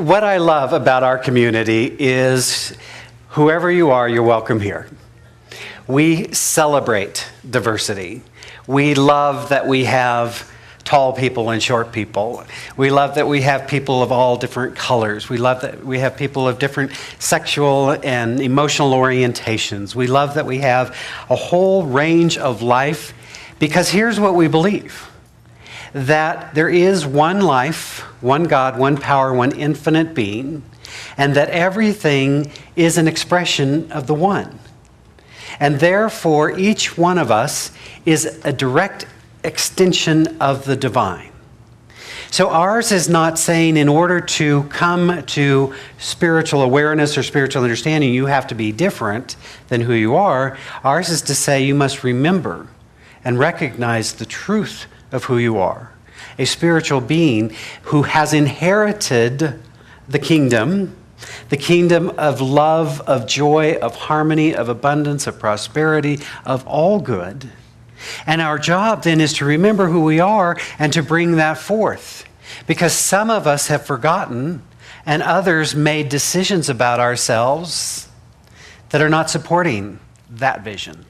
What I love about our community is whoever you are, you're welcome here. We celebrate diversity. We love that we have tall people and short people. We love that we have people of all different colors. We love that we have people of different sexual and emotional orientations. We love that we have a whole range of life, because here's what we believe: that there is one life, one God, one power, one infinite being, and that everything is an expression of the one. And therefore, each one of us is a direct extension of the divine. So ours is not saying in order to come to spiritual awareness or spiritual understanding, you have to be different than who you are. Ours is to say you must remember and recognize the truth of who you are. A spiritual being who has inherited the kingdom of love, of joy, of harmony, of abundance, of prosperity, of all good. And our job then is to remember who we are and to bring that forth. Because some of us have forgotten and others made decisions about ourselves that are not supporting that vision.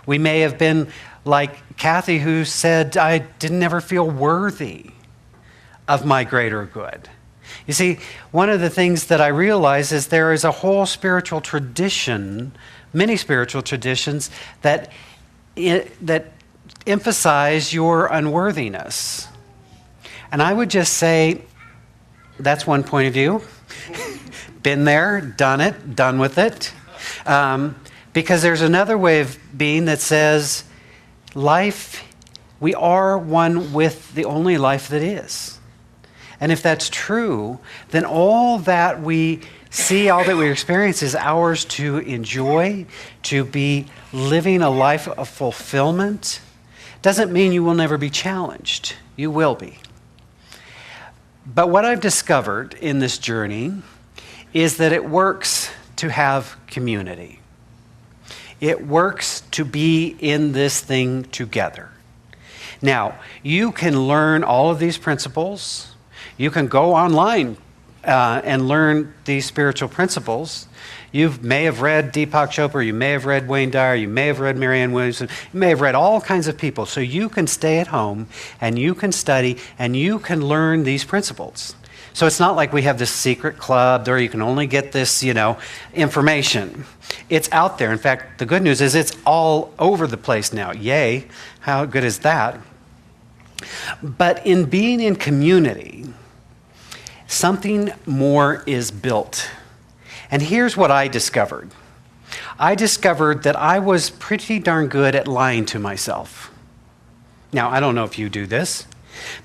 We may have been like Kathy, who said, I didn't ever feel worthy of my greater good. You see, one of the things that I realize is there is a whole spiritual tradition, many spiritual traditions, that emphasize your unworthiness. And I would just say, that's one point of view. Been there, done it, done with it. Because there's another way of being that says, life, we are one with the only life that is. And if that's true, then all that we see, all that we experience is ours to enjoy, to be living a life of fulfillment. Doesn't mean you will never be challenged. You will be. But what I've discovered in this journey is that it works to have community. It works to be in this thing together. Now, you can learn all of these principles. You can go online and learn these spiritual principles. You may have read Deepak Chopra, you may have read Wayne Dyer, you may have read Marianne Williamson, you may have read all kinds of people. So you can stay at home and you can study and you can learn these principles. So it's not like we have this secret club where you can only get this, information. It's out there. In fact, the good news is it's all over the place now. Yay, how good is that? But in being in community, something more is built. And here's what I discovered. I discovered that I was pretty darn good at lying to myself. Now, I don't know if you do this,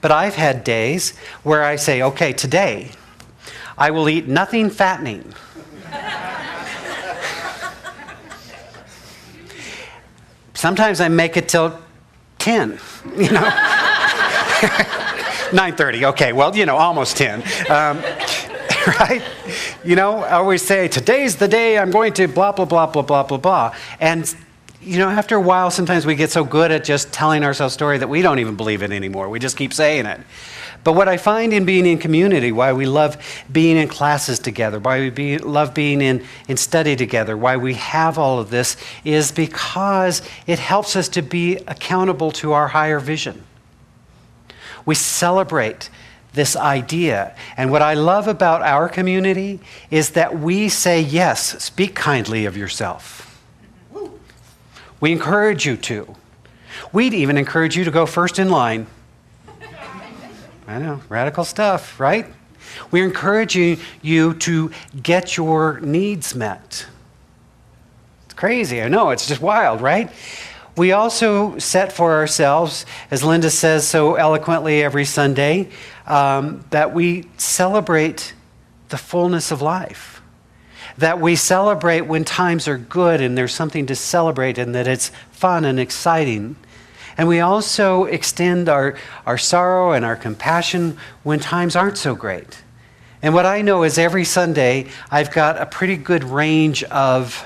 but I've had days where I say, okay, today I will eat nothing fattening. Sometimes I make it till 10, 9:30, okay, well, almost 10. Right? I always say, today's the day I'm going to blah, blah, blah, blah, blah, blah, blah. And, after a while, sometimes we get so good at just telling ourselves a story that we don't even believe it anymore. We just keep saying it. But what I find in being in community, why we love being in classes together, why we love being in study together, why we have all of this, is because it helps us to be accountable to our higher vision. We celebrate this idea. And what I love about our community is that we say, yes, speak kindly of yourself. We encourage you to. We'd even encourage you to go first in line. I know, radical stuff, right? We're encouraging you to get your needs met. It's crazy, I know, it's just wild, right? We also set for ourselves, as Linda says so eloquently every Sunday, that we celebrate the fullness of life. That we celebrate when times are good and there's something to celebrate and that it's fun and exciting. And we also extend our sorrow and our compassion when times aren't so great. And what I know is every Sunday I've got a pretty good range of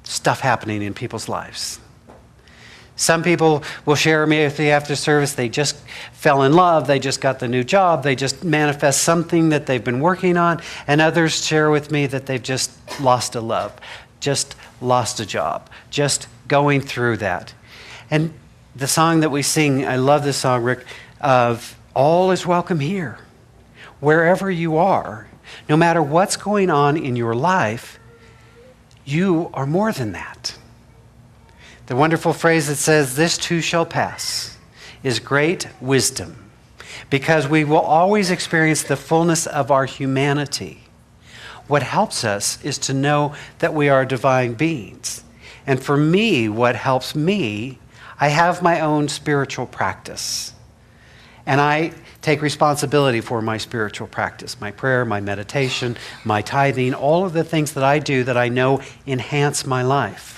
stuff happening in people's lives. Some people will share me with me after service, they just fell in love, they just got the new job, they just manifest something that they've been working on, and others share with me that they've just lost a love, just lost a job, just going through that. And the song that we sing, I love this song, Rick, of all is welcome here. Wherever you are, no matter what's going on in your life, you are more than that. The wonderful phrase that says, "This too shall pass," is great wisdom, because we will always experience the fullness of our humanity. What helps us is to know that we are divine beings. And for me, what helps me, I have my own spiritual practice. And I take responsibility for my spiritual practice, my prayer, my meditation, my tithing, all of the things that I do that I know enhance my life.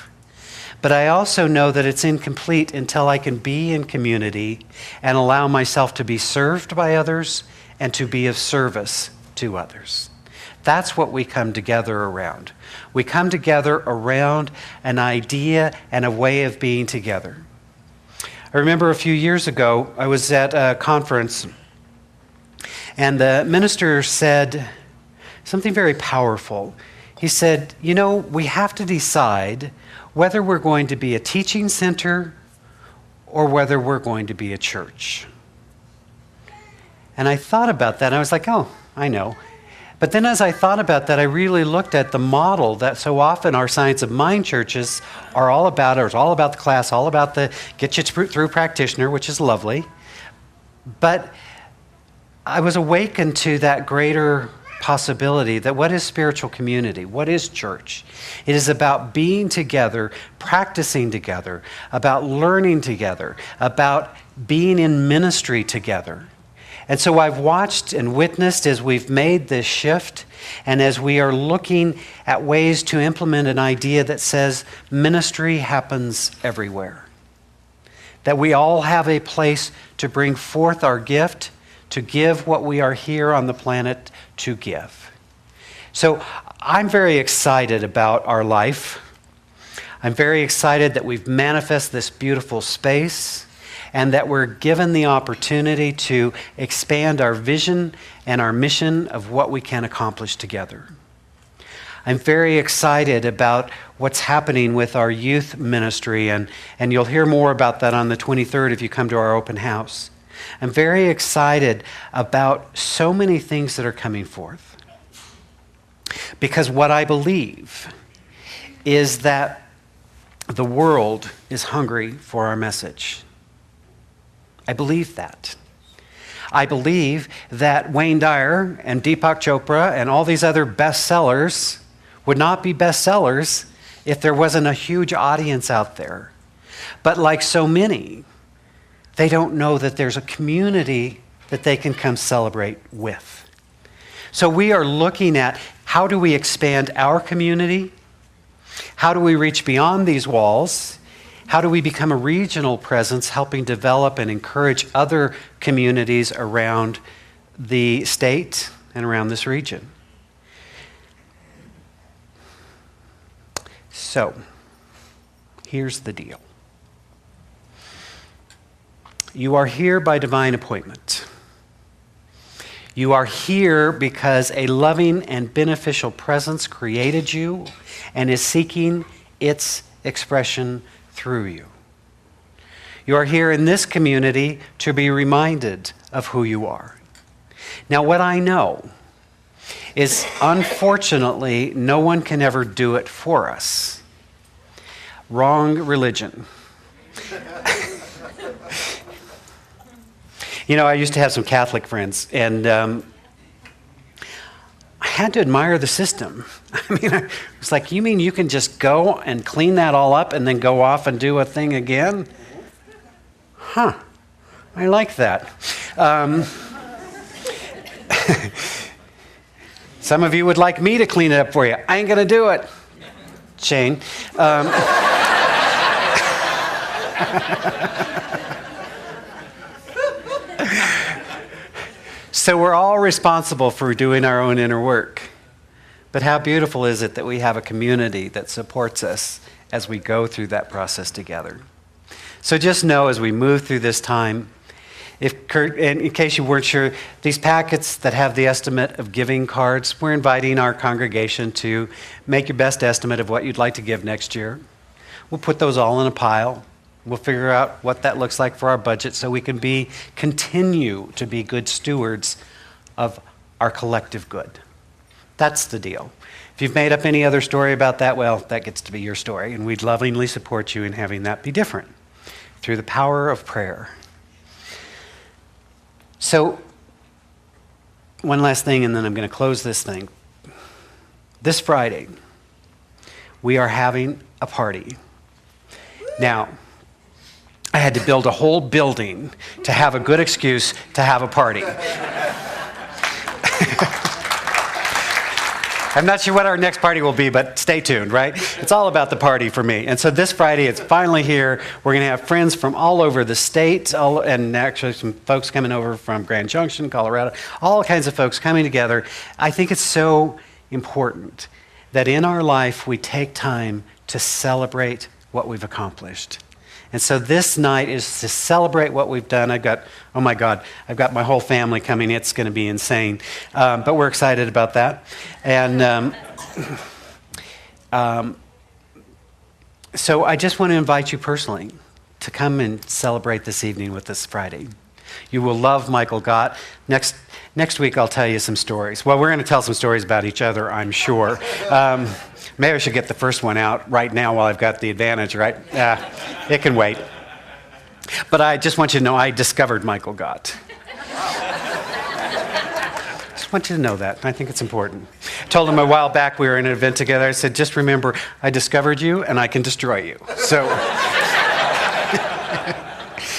But I also know that it's incomplete until I can be in community and allow myself to be served by others and to be of service to others. That's what we come together around. We come together around an idea and a way of being together. I remember a few years ago, I was at a conference, and the minister said something very powerful. He said, "You know, we have to decide whether we're going to be a teaching center or whether we're going to be a church." And I thought about that, and I was like, oh, I know. But then as I thought about that, I really looked at the model that so often our Science of Mind churches are all about. It's all about the class, all about the get you through practitioner, which is lovely. But I was awakened to that greater possibility that what is spiritual community? What is church? It is about being together, practicing together, about learning together, about being in ministry together. And so I've watched and witnessed as we've made this shift, and as we are looking at ways to implement an idea that says ministry happens everywhere. That we all have a place to bring forth our gift, to give what we are here on the planet to give. So I'm very excited about our life. I'm very excited that we've manifested this beautiful space and that we're given the opportunity to expand our vision and our mission of what we can accomplish together. I'm very excited about what's happening with our youth ministry, and you'll hear more about that on the 23rd if you come to our open house. I'm very excited about so many things that are coming forth. Because what I believe is that the world is hungry for our message. I believe that. I believe that Wayne Dyer and Deepak Chopra and all these other bestsellers would not be bestsellers if there wasn't a huge audience out there. But like so many, they don't know that there's a community that they can come celebrate with. So we are looking at how do we expand our community? How do we reach beyond these walls? How do we become a regional presence, helping develop and encourage other communities around the state and around this region? So, here's the deal. You are here by divine appointment. You are here because a loving and beneficial presence created you and is seeking its expression through you. You are here in this community to be reminded of who you are. Now, what I know is, unfortunately, no one can ever do it for us. Wrong religion. You know, I used to have some Catholic friends, and I had to admire the system. I mean, it's like, you mean you can just go and clean that all up and then go off and do a thing again? Huh. I like that. Some of you would like me to clean it up for you. I ain't going to do it. Shane. So we're all responsible for doing our own inner work. But how beautiful is it that we have a community that supports us as we go through that process together. So just know as we move through this time, and in case you weren't sure, these packets that have the estimate of giving cards, we're inviting our congregation to make your best estimate of what you'd like to give next year. We'll put those all in a pile. We'll figure out what that looks like for our budget so we can continue to be good stewards of our collective good. That's the deal. If you've made up any other story about that, well, that gets to be your story, and we'd lovingly support you in having that be different through the power of prayer. So, one last thing, and then I'm going to close this thing. This Friday, we are having a party. Now, I had to build a whole building to have a good excuse to have a party. I'm not sure what our next party will be, but stay tuned, right? It's all about the party for me. And so this Friday, it's finally here. We're going to have friends from all over the state, and actually some folks coming over from Grand Junction, Colorado, all kinds of folks coming together. I think it's so important that in our life we take time to celebrate what we've accomplished. And so this night is to celebrate what we've done. I've got my whole family coming. It's going to be insane. But we're excited about that. And so I just want to invite you personally to come and celebrate this evening with us Friday. You will love Michael Gott. Next week I'll tell you some stories. Well, we're going to tell some stories about each other, I'm sure. Maybe I should get the first one out right now while I've got the advantage, right? It can wait. But I just want you to know I discovered Michael Gott. Just want you to know that. I think it's important. I told him a while back we were in an event together. I said, just remember, I discovered you and I can destroy you. So,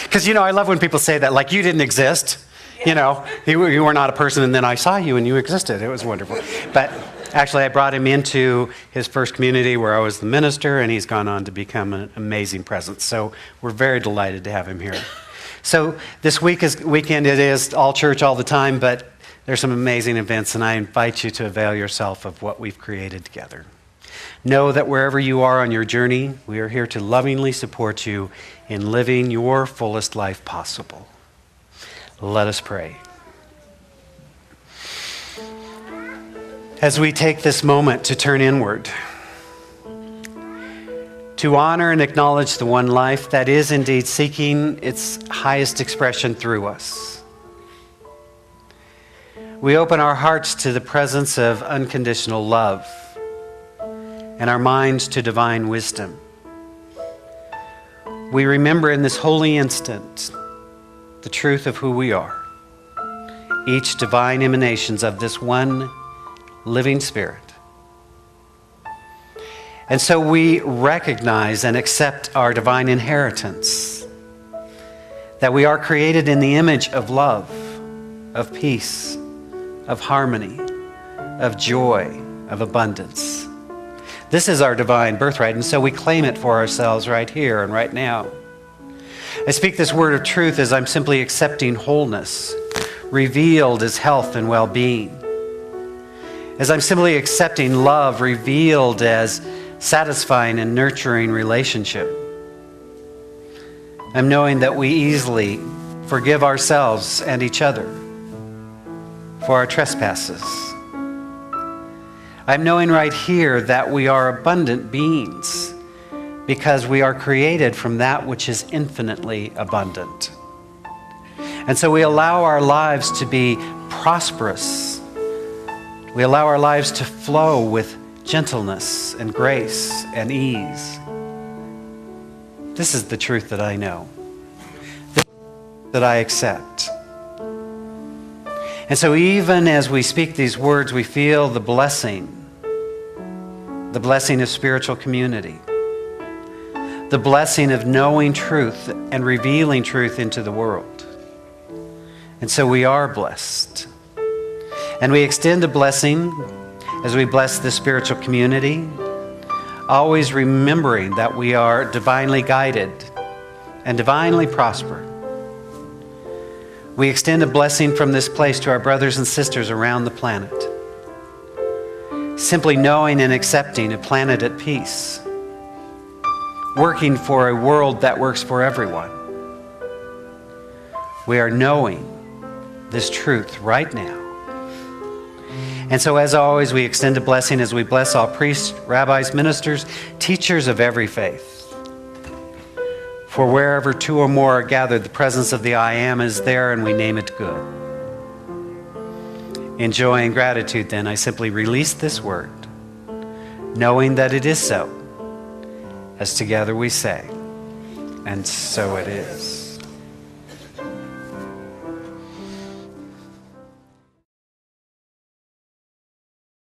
because, I love when people say that, like you didn't exist. You were not a person and then I saw you and you existed. It was wonderful. But actually, I brought him into his first community where I was the minister, and he's gone on to become an amazing presence. So we're very delighted to have him here. So this weekend, it is all church all the time, but there's some amazing events, and I invite you to avail yourself of what we've created together. Know that wherever you are on your journey, we are here to lovingly support you in living your fullest life possible. Let us pray. As we take this moment to turn inward, to honor and acknowledge the one life that is indeed seeking its highest expression through us, we open our hearts to the presence of unconditional love and our minds to divine wisdom. We remember in this holy instant the truth of who we are, each divine emanations of this one living Spirit. And so we recognize and accept our divine inheritance, that we are created in the image of love, of peace, of harmony, of joy, of abundance. This is our divine birthright, and so we claim it for ourselves right here and right now. I speak this word of truth as I'm simply accepting wholeness, revealed as health and well-being. As I'm simply accepting love, revealed as satisfying and nurturing relationship. I'm knowing that we easily forgive ourselves and each other for our trespasses. I'm knowing right here that we are abundant beings because we are created from that which is infinitely abundant. And so we allow our lives to be prosperous. We allow our lives to flow with gentleness and grace and ease. This is the truth that I know, that I accept. And so even as we speak these words, we feel the blessing of spiritual community, the blessing of knowing truth and revealing truth into the world. And so we are blessed. And we extend a blessing as we bless this spiritual community, always remembering that we are divinely guided and divinely prospered. We extend a blessing from this place to our brothers and sisters around the planet, simply knowing and accepting a planet at peace, working for a world that works for everyone. We are knowing this truth right now. And so, as always, we extend a blessing as we bless all priests, rabbis, ministers, teachers of every faith. For wherever two or more are gathered, the presence of the I Am is there, and we name it good. In joy and gratitude, then, I simply release this word, knowing that it is so, as together we say, and so it is.